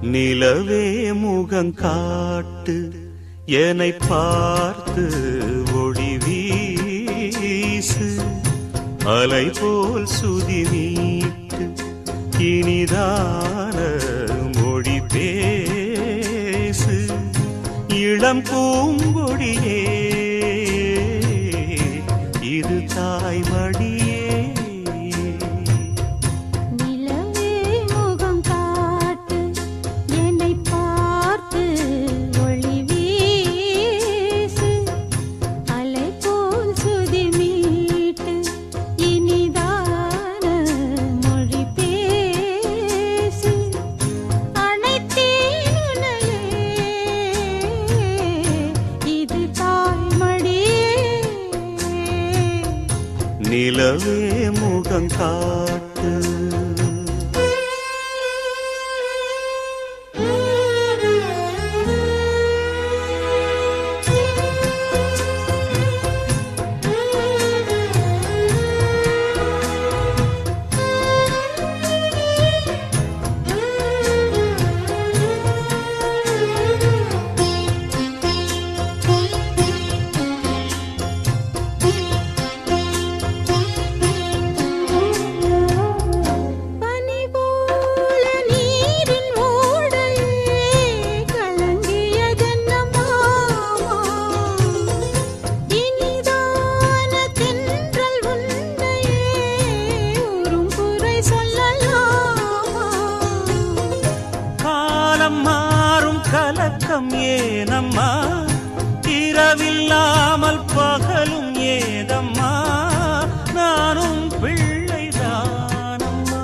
நிலவே முகங்காட்டு என்னை பார்த்து ஒளி வீசு அலை போல் சுதி மீட்டு இனிதான மொழி பேசு இளம் பூங்கொடியே இது தாய்மடியே நிலவே முகங்காட்டு மாறும் கலக்கம் ஏனம்மா இரவில்லாமல் பகலும் ஏதம்மா நானும் பிள்ளைதானம்மா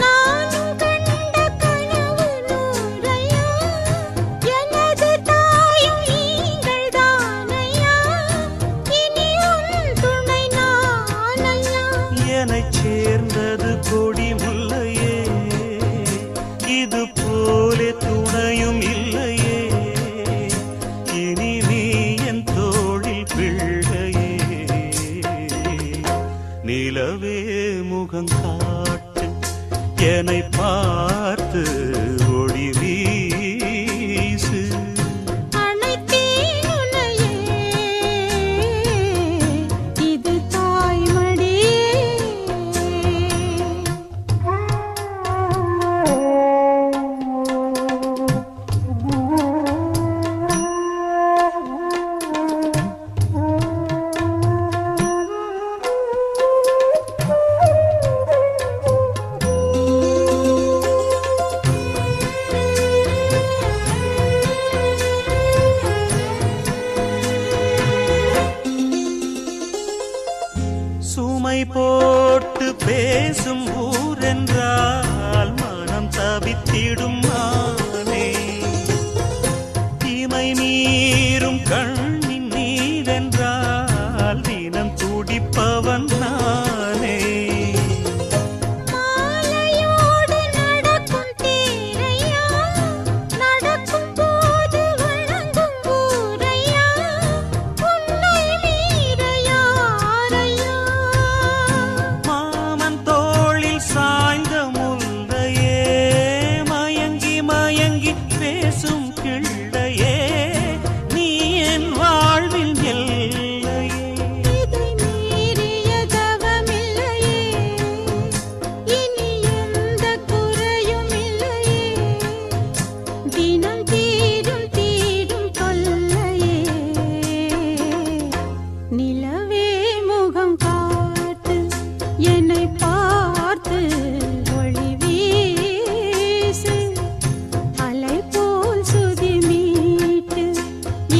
நானும் கண்ட கனவு நூறையா எனது தாயும் நீங்கள் தானையா இனி உன் துணை நானையா என்னைச் சேர்ந்தது கொடி முல்லையே இது போலே துணையும் இல்லையே இனி நீ என் தோளில் பிள்ளையே நிலவே முகங்காட்டு என்னை பார்த்து ஒளி வீசு இது தாய்மடியே சுமை போட்டு பேசும் ஊரென்றால் மனம் தவித்திடும் மானே தீமை மீறும் கண்ணின் நீரென்றால் தினம் துடிப்பவன் நானே பேசும் கிள்ளையே நீ என் வாழ்வில் எல்லையே இதை மீறிய தவமில்லையே இனி எந்த குறையும் இல்லையே தினம் தீரும் தொல்லையே நிலவே முகம் காட்டு என்னை பார்த்து ஒளி வீசு அலை போல் சுதி மீட்டு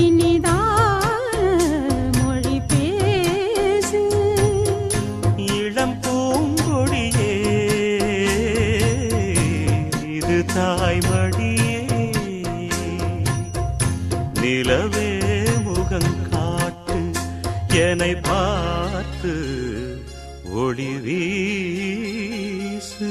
இனிதான மொழி பேசு இளம் பூங்கொடியே இது தாய்மடியே நிலவே முகங்காட்டு என்னை பார்த்து ஒளி வீசு